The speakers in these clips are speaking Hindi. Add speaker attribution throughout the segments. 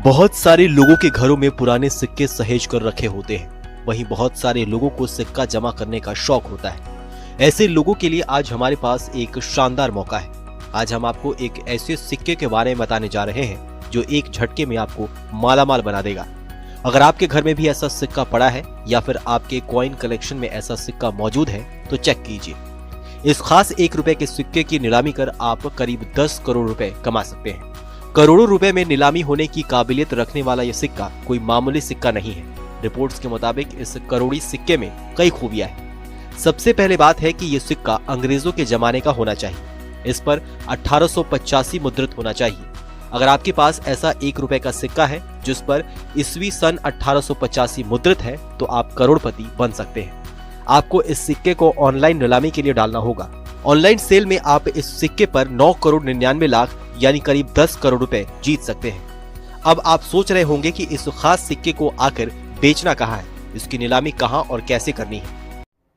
Speaker 1: बहुत सारे लोगों के घरों में पुराने सिक्के सहेज कर रखे होते हैं। वहीं बहुत सारे लोगों को सिक्का जमा करने का शौक होता है। ऐसे लोगों के लिए आज हमारे पास एक शानदार मौका है। आज हम आपको एक ऐसे सिक्के के बारे में बताने जा रहे हैं जो एक झटके में आपको मालामाल बना देगा। अगर आपके घर में भी ऐसा सिक्का पड़ा है या फिर आपके कॉइन कलेक्शन में ऐसा सिक्का मौजूद है तो चेक कीजिए। इस खास 1 रुपए के सिक्के की नीलामी कर आप करीब 10 करोड़ रुपए कमा सकते हैं। करोड़ों रुपए में नीलामी होने की काबिलियत रखने वाला यह सिक्का कोई मामूली सिक्का नहीं है। रिपोर्ट्स के मुताबिक इस करोड़ी सिक्के में कई खूबियां हैं। सबसे पहले बात है कि यह सिक्का अंग्रेजों के जमाने का होना चाहिए। इस पर 1885 मुद्रित होना चाहिए। अगर आपके पास ऐसा 1 रुपए का सिक्का है जिस पर ईस्वी सन 1885 मुद्रित है तो आप करोड़पति बन सकते हैं। आपको इस सिक्के को ऑनलाइन नीलामी के लिए डालना होगा। ऑनलाइन सेल में आप इस सिक्के पर 9 करोड़ 99 लाख यानी करीब 10 करोड़ रुपए जीत सकते हैं। अब आप सोच रहे होंगे कि इस खास सिक्के को आकर बेचना कहाँ है, इसकी नीलामी कहाँ और कैसे करनी है।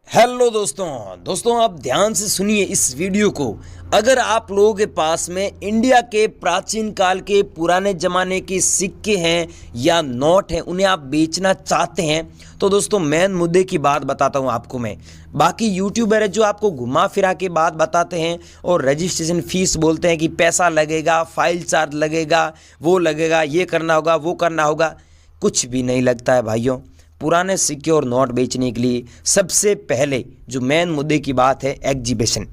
Speaker 2: हेलो दोस्तों आप ध्यान से सुनिए इस वीडियो को। अगर आप लोगों के पास में इंडिया के प्राचीन काल के पुराने ज़माने के सिक्के हैं या नोट हैं, उन्हें आप बेचना चाहते हैं तो दोस्तों मेन मुद्दे की बात बताता हूं आपको मैं। बाकी यूट्यूबर है जो आपको घुमा फिरा के बात बताते हैं और रजिस्ट्रेशन फीस बोलते हैं कि पैसा लगेगा, फाइल चार्ज लगेगा, वो लगेगा, ये करना होगा, वो करना होगा। कुछ भी नहीं लगता है भाइयों। पुराने सिक्के और नोट बेचने के लिए सबसे पहले जो मेन मुद्दे की बात है एग्जीबिशन।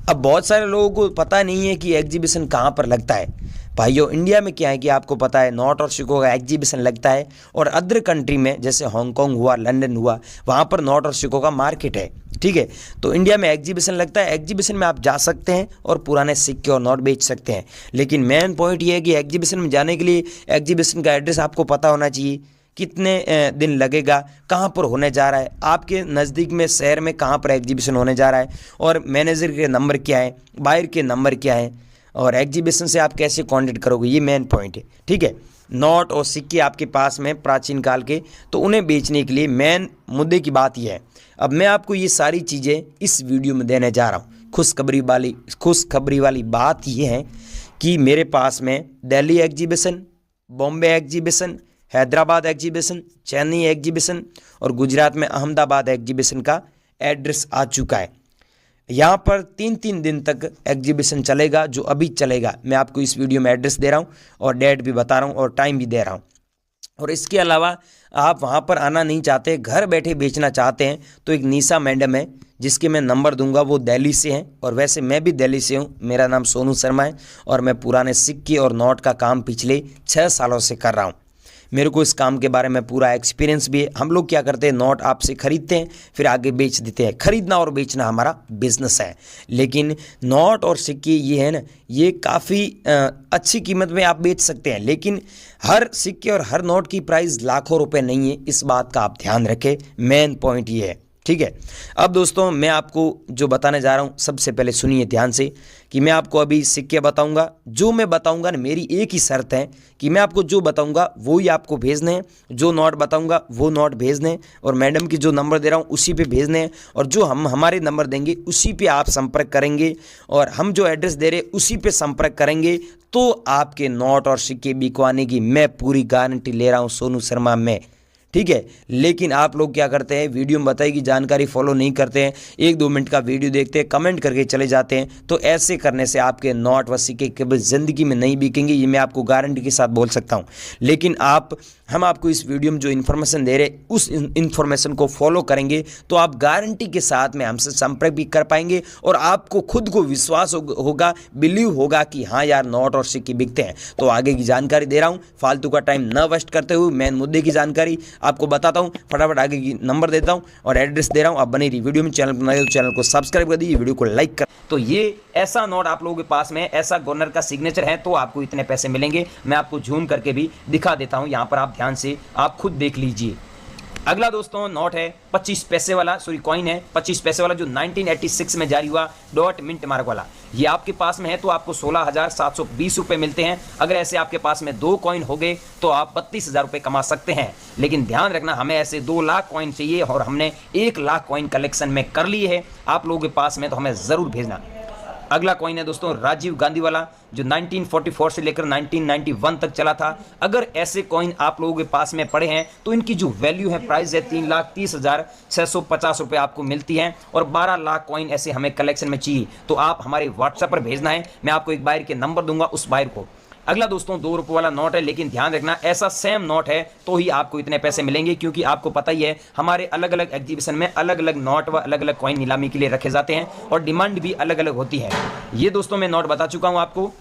Speaker 2: अब बहुत सारे लोगों को पता नहीं है कि एग्जीबिशन कहाँ पर लगता है। भाइयों इंडिया में क्या है कि आपको पता है नोट और सिक्कों का एग्जीबिशन लगता है और अदर कंट्री में जैसे हांगकांग हुआ, लंदन हुआ, वहाँ पर नोट और सिक्कों का मार्केट है। ठीक है, तो इंडिया में एग्जीबिशन लगता है। एग्जीबिशन में आप जा सकते हैं और पुराने सिक्के और नोट बेच सकते हैं। लेकिन मेन पॉइंट ये है कि एग्जीबिशन में जाने के लिए एग्जीबिशन का एड्रेस आपको पता होना चाहिए, कितने दिन लगेगा, कहाँ पर होने जा रहा है, आपके नज़दीक में शहर में कहाँ पर एग्जीबिशन होने जा रहा है और मैनेजर के नंबर क्या है, बायर के नंबर क्या है और एग्जीबिशन से आप कैसे कांटेक्ट करोगे, ये मेन पॉइंट है। ठीक है, नोट और सिक्के आपके पास में प्राचीन काल के, तो उन्हें बेचने के लिए मेन मुद्दे की बात यह है। अब मैं आपको ये सारी चीज़ें इस वीडियो में देने जा रहा हूँ। खुशखबरी वाली बात यह है कि मेरे पास में Delhi exhibition, Bombay exhibition, Hyderabad exhibition, Chennai exhibition और गुजरात में अहमदाबाद एग्जीबिशन का एड्रेस आ चुका है। यहाँ पर 3-3 दिन तक एग्जीबिशन चलेगा, जो अभी चलेगा। मैं आपको इस वीडियो में एड्रेस दे रहा हूँ और डेट भी बता रहा हूँ और टाइम भी दे रहा हूँ। और इसके अलावा आप वहाँ पर आना नहीं चाहते, घर बैठे बेचना चाहते हैं, तो एक निशा मैडम है जिसके मैं नंबर दूंगा, वो दिल्ली से हैं और वैसे मैं भी दिल्ली से हूँ। मेरा नाम सोनू शर्मा है और मैं पुराने सिक्के और नोट का काम पिछले 6 सालों से कर रहा हूँ। मेरे को इस काम के बारे में पूरा एक्सपीरियंस भी है। हम लोग क्या करते हैं, नोट आपसे खरीदते हैं फिर आगे बेच देते हैं। खरीदना और बेचना हमारा बिजनेस है। लेकिन नोट और सिक्के ये है ना, ये काफ़ी अच्छी कीमत में आप बेच सकते हैं। लेकिन हर सिक्के और हर नोट की प्राइस लाखों रुपए नहीं है, इस बात का आप ध्यान रखें। मेन पॉइंट ये है। ठीक है, अब दोस्तों मैं आपको जो बताने जा रहा हूँ, सबसे पहले सुनिए ध्यान से कि मैं आपको अभी सिक्के बताऊंगा। जो मैं बताऊंगा ना, मेरी एक ही शर्त है कि मैं आपको जो बताऊंगा वो ही आपको भेजने हैं। जो नोट बताऊंगा वो नोट भेजने हैं और मैडम की जो नंबर दे रहा हूँ उसी पे भेजने हैं। और जो हम हमारे नंबर देंगे उसी पे आप संपर्क करेंगे और हम जो एड्रेस दे रहे उसी पे संपर्क करेंगे, तो आपके नोट और सिक्के बिकवाने की मैं पूरी गारंटी ले रहा हूँ सोनू शर्मा में। ठीक है, लेकिन आप लोग क्या करते हैं, वीडियो में बताई की जानकारी फॉलो नहीं करते हैं, 1-2 मिनट का वीडियो देखते हैं, कमेंट करके चले जाते हैं। तो ऐसे करने से आपके नोट व सिक्के कभी ज़िंदगी में नहीं बिकेंगे, ये मैं आपको गारंटी के साथ बोल सकता हूं। लेकिन हम आपको इस वीडियो में जो इन्फॉर्मेशन दे रहे हैं उस इन्फॉर्मेशन को फॉलो करेंगे तो आप गारंटी के साथ में हमसे संपर्क भी कर पाएंगे और आपको खुद को विश्वास होगा, बिलीव होगा कि हाँ यार नोट और सिक्के बिकते हैं। तो आगे की जानकारी दे रहा हूँ, फालतू का टाइम न वेस्ट करते हुए मेन मुद्दे की जानकारी आपको बताता हूं। फटाफट आगे की नंबर देता हूं और एड्रेस दे रहा हूं। आप बनी रही वीडियो में, चैनल पर नए हो तो चैनल को सब्सक्राइब कर दीजिए, वीडियो को लाइक कर। तो ये ऐसा नोट आप लोगों के पास में, ऐसा गवर्नर का सिग्नेचर है तो आपको इतने पैसे मिलेंगे। मैं आपको जूम करके भी दिखा देता हूं, यहां पर आप ध्यान से आप खुद देख लीजिए। अगला दोस्तों नोट है 25 पैसे वाला, सॉरी कॉइन है 25 पैसे वाला, जो 1986 में जारी हुआ, डॉट मिंट मार्क वाला। ये आपके पास में है तो आपको 16,720 रुपए मिलते हैं। अगर ऐसे आपके पास में 2 कॉइन हो गए तो आप 32,000 रुपए कमा सकते हैं। लेकिन ध्यान रखना, हमें ऐसे 2 लाख कॉइन चाहिए और हमने 1 लाख कॉइन कलेक्शन में कर ली है। आप लोगों के पास में तो हमें ज़रूर भेजना। अगला कॉइन है दोस्तों राजीव गांधी वाला, जो 1944 से लेकर 1991 तक चला था। अगर ऐसे कॉइन आप लोगों के पास में पड़े हैं तो इनकी जो वैल्यू है, प्राइस है 3,30,650 रुपए आपको मिलती है। और 12 लाख कॉइन ऐसे हमें कलेक्शन में चाहिए, तो आप हमारे व्हाट्सएप पर भेजना है। मैं आपको एक बायर के नंबर दूंगा, उस बायर को। अगला दोस्तों 2 रुपये वाला नोट है, लेकिन ध्यान रखना ऐसा सेम नोट है तो ही आपको इतने पैसे मिलेंगे, क्योंकि आपको पता ही है हमारे अलग अलग एग्जीबिशन में अलग अलग नोट व अलग अलग कॉइन नीलामी के लिए रखे जाते हैं और डिमांड भी अलग अलग होती है। ये दोस्तों मैं नोट बता चुका हूँ आपको,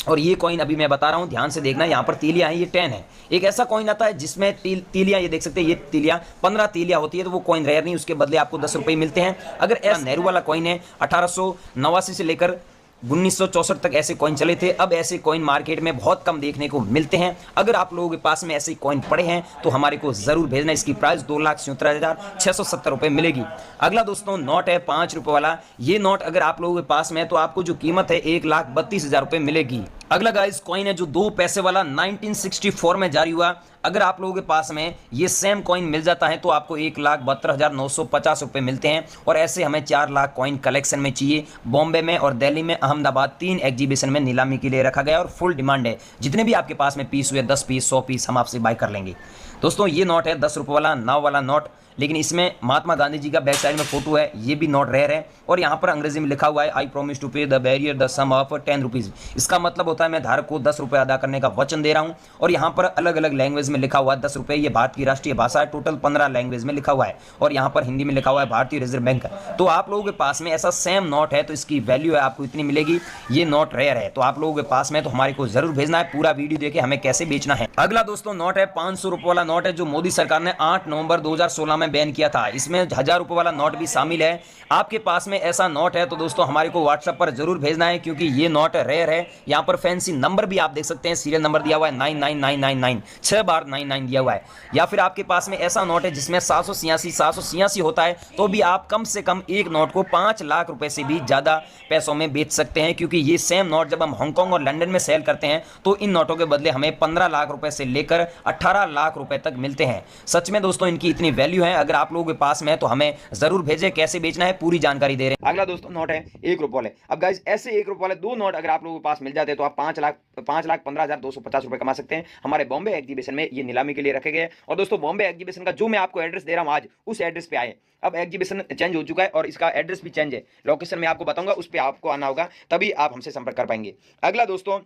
Speaker 2: और ये कॉइन अभी मैं बता रहा हूँ, ध्यान से देखना। यहाँ पर तीलियां हैं, ये 10 है। एक ऐसा कॉइन आता है जिसमें तीलियां, ये देख सकते हैं, ये तीलियां 15 तीलियां होती है, तो वो कॉइन रेयर नहीं, उसके बदले आपको 10 रुपये मिलते हैं। अगर ऐसा नेहरू वाला कॉइन है, 1889 से लेकर 1964 तक ऐसे कॉइन चले थे। अब ऐसे कॉइन मार्केट में बहुत कम देखने को मिलते हैं। अगर आप लोगों के पास में ऐसे कॉइन पड़े हैं तो हमारे को जरूर भेजना। इसकी प्राइस 2,77,670 रुपए मिलेगी। अगला दोस्तों नोट है 5 रुपए वाला। ये नोट अगर आप लोगों के पास में है तो आपको जो कीमत है 1,32,000 रुपए मिलेगी। अगला गाइस कॉइन है जो 2 पैसे वाला, 1964 में जारी हुआ। अगर आप लोगों के पास में ये सेम कॉइन मिल जाता है तो आपको 1,72,950 रुपए मिलते हैं। और ऐसे हमें 4 लाख कॉइन कलेक्शन में चाहिए। बॉम्बे में और दिल्ली में, अहमदाबाद 3 एग्जीबिशन में नीलामी के लिए रखा गया और फुल डिमांड है। जितने भी आपके पास में पीस हुए, 10 पीस, 100 पीस, हम आपसे बाय कर लेंगे। दोस्तों ये नोट है 10 रुपये वाला, नाव वाला नोट, लेकिन इसमें महात्मा गांधी जी का बैक साइड में फोटो है। ये भी नोट रेयर है और यहाँ पर अंग्रेजी में लिखा हुआ है I promise to pay the bearer the sum of 10 rupees. इसका मतलब होता है मैं धारक को 10 रुपये अदा करने का वचन दे रहा हूँ। और यहाँ पर अलग अलग लैंग्वेज में लिखा हुआ है 10 रुपये। ये भारत की राष्ट्रीय भाषा है, टोटल 15 लैंग्वेज में लिखा हुआ है। और यहाँ पर हिंदी में लिखा हुआ है भारतीय रिजर्व बैंक। तो आप लोगों के पास में ऐसा सेम नोट है तो इसकी वैल्यू है आपको इतनी मिलेगी। ये नोट रेयर है तो आप लोगों के पास में तो हमारे को जरूर भेजना है। पूरा वीडियो देखे हमें कैसे बेचना है। अगला दोस्तों नोट है 500 रुपये वाला नोट है, जो मोदी सरकार ने 8 नवंबर 2016 में बैन किया था। इसमें 1000 रुपये वाला नोट भी शामिल है। आपके पास में ऐसा नोट है तो दोस्तों हमारे को व्हाट्सएप पर जरूर भेजना है, क्योंकि ये नोट रेयर है। यहाँ पर फैंसी नंबर भी आप देख सकते हैं, सीरियल नंबर दिया हुआ है 99999, 6 बार 99 दिया हुआ है। या फिर आपके पास में ऐसा नोट है जिसमें 786 होता है, तो भी आप कम से कम एक नोट को 5 लाख रुपए से भी ज्यादा पैसों में बेच सकते हैं, क्योंकि ये सेम नोट जब हम हांगकांग और लंदन में सेल करते हैं तो इन नोटों के बदले हमें 15 लाख रुपए से लेकर 18 लाख रुपए तक मिलते हैं। सच में दोस्तों इनकी इतनी वैल्यू है। अगर आप लोगों के पास में है तो हमें जरूर भेजें, कैसे बेचना है पूरी जानकारी दे रहे हैं।
Speaker 3: अगला दोस्तों नोट है 1 रुपये वाले। अब गाइस ऐसे 1 रुपये वाले 2 नोट अगर आप लोगों के पास मिल जाते हैं तो आप 5,15,250 रुपए कमा सकते हैं। हमारे बॉम्बे एग्जीबिशन में ये नीलामी के लिए रखे गए। और दोस्तों बॉम्बे एग्जीबिशन का जो मैं आपको एड्रेस दे रहा हूं आज, उस एड्रेस पे आए। अब एग्जीबिशन चेंज हो चुका है और इसका एड्रेस भी चेंज है। लोकेशन में आपको बताऊंगा, उस पर आपको आना होगा, तभी आप हमसे संपर्क कर पाएंगे। अगला दोस्तों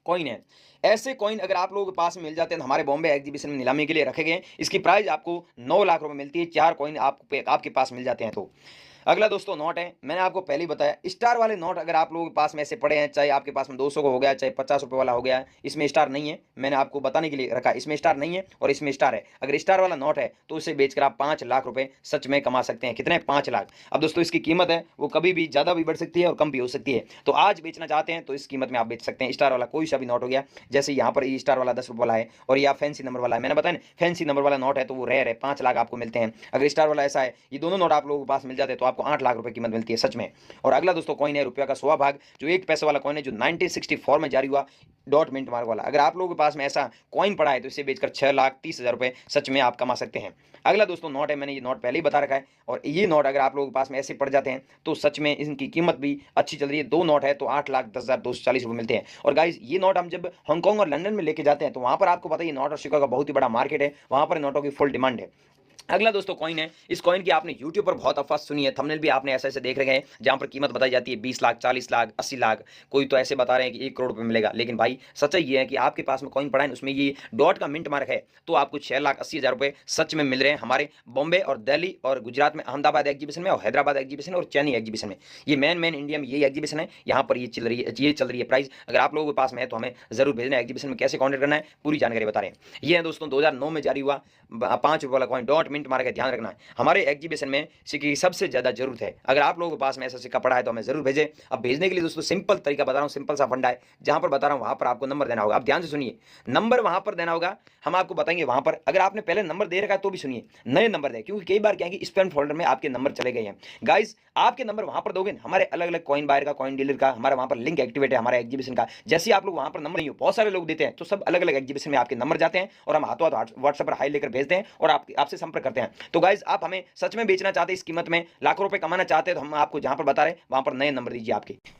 Speaker 3: कॉइन है। ऐसे कॉइन अगर आप लोगों के पास मिल जाते हैं तो हमारे बॉम्बे एग्जीबिशन में नीलामी के लिए रखे गए। इसकी प्राइस आपको 9 लाख रुपए मिलती है। 4 कॉइन आपके पास मिल जाते हैं तो। अगला दोस्तों नोट है, मैंने आपको पहले ही बताया, स्टार वाले नोट अगर आप लोगों के पास में ऐसे पड़े हैं, चाहे आपके पास में 200 का हो गया, चाहे 50 रुपये वाला हो गया, इसमें स्टार नहीं है, मैंने आपको बताने के लिए रखा। इसमें स्टार नहीं है और इसमें स्टार है। अगर स्टार वाला नोट है तो उसे बेचकर आप 5 लाख रुपए सच में कमा सकते हैं। कितने? 5 लाख। अब दोस्तों इसकी कीमत है वो कभी भी ज़्यादा भी बढ़ सकती है और कम भी हो सकती है। तो आज बेचना चाहते हैं तो इस कीमत में आप बेच सकते हैं। स्टार वाला कोई सा भी नोट हो गया, जैसे यहाँ पर ये स्टार वाला 10 रुपये वाला है और यह फैंसी नंबर वाला है। मैंने बताया ना, फैंसी नंबर वाला नोट है तो वो रेयर है, 5 लाख आपको मिलते हैं। अगर स्टार वाला ऐसा है, ये दोनों नोट आप लोगों के पास मिल जाते हैं तो आपको 8 लाख रुपए कीमत मिलती है सच में। और अगला दोस्तों कॉइन है रुपया का 100 भाग, जो 1 पैसे वाला कॉइन है, जो 1964 में जारी हुआ, डॉट मिंट मार्क वाला। अगर आप लोगों के पास में ऐसा कॉइन पड़ा है तो इसे बेचकर 6,30,000 रुपए सच में आप कमा सकते हैं। अगला दोस्तों नोट है, मैंने ये नोट पहले ही बता रखा है। और ये नोट अगर आप लोगों के पास में ऐसे पड़ जाते हैं तो सच में इनकी कीमत भी अच्छी चल रही है। 2 नोट है तो 8,10,240 रुपए मिलते हैं। और गाइस ये नोट हम जब हांगकांग और लंदन में लेके जाते हैं तो वहां पर आपको पता है नोट और सिक्कों का बहुत ही बड़ा मार्केट है, वहां पर नोटों की फुल डिमांड है। अगला दोस्तों कॉइन है। इस कॉइन की आपने यूट्यूब पर बहुत अफवाह सुनी है, थंबनेल भी आपने ऐसे देख रहे हैं जहां पर कीमत बताई जाती है 20 लाख, 40 लाख, 80 लाख, कोई तो ऐसे बता रहे हैं कि 1 करोड़ रुपए मिलेगा। लेकिन भाई सच्चाई ये है कि आपके पास में कॉइन पड़ा है, उसमें ये डॉट का मिंट मार्क है, तो आपको 6,80,000 रुपए सच में मिल रहे हैं हमारे बॉम्बे और दिल्ली और गुजरात में, अहमदाबाद एग्जीबिशन में और हैदराबाद एग्जीबिशन और चेन्नई एग्जीबिशन में। ये मेन इंडिया में यही एग्जीबिशन है, यहाँ पर ये चल रही है प्राइस। अगर आप लोगों के पास में है तो हमें जरूर भेजना है। एग्जीबिशन में कैसे कॉन्टेक्ट करना है पूरी जानकारी बता रहे हैं। ये है दोस्तों 2009 में जारी हुआ 5 रुपये वाला कॉइन, डॉट मिंट मार्क है, ध्यान रखना। हमारे एग्जीबिशन में सिक्के की सबसे ज्यादा जरूरत है। अगर आप लोगों के पास में ऐसा सिक्का पड़ा है तो हमें जरूर भेजें। अब भेजने के लिए दोस्तों सिंपल तरीका बता रहा हूं, सिंपल सा फंडा है, जहां पर बता रहा हूं वहां पर आपको नंबर देना होगा। आप ध्यान से सुनिए, नंबर वहां पर देना होगा, हम आपको बताएंगे वहां पर। अगर आपने पहले नंबर दे रखा है तो भी सुनिए, नए नंबर दें, क्योंकि कई बार क्या है कि स्पैम फोल्डर में आपके नंबर चले गए हैं। गाइस आपके नंबर वहां पर दोगे, हमारे अलग अलग कॉइन बायर का, कॉइन डीलर का, हमारा वहां पर लिंक एक्टिवेट है हमारे एग्जीबिशन का। जैसे आप लोग वहां पर नंबर नहीं हो, बहुत सारे लोग देते हैं, तो सब अलग अलग एग्जीबिशन में आपके नंबर जाते हैं और हम हाथों हाथ व्हाट्सएप पर हाई लेकर भेजते हैं और आपसे संपर्क करते हैं। तो गाइस आप हमें सच में बेचना चाहते हैं, इस कीमत में लाखों रुपए कमाना चाहते हैं, तो हम आपको जहां पर बता रहे हैं वहां पर नए नंबर दीजिए आपके।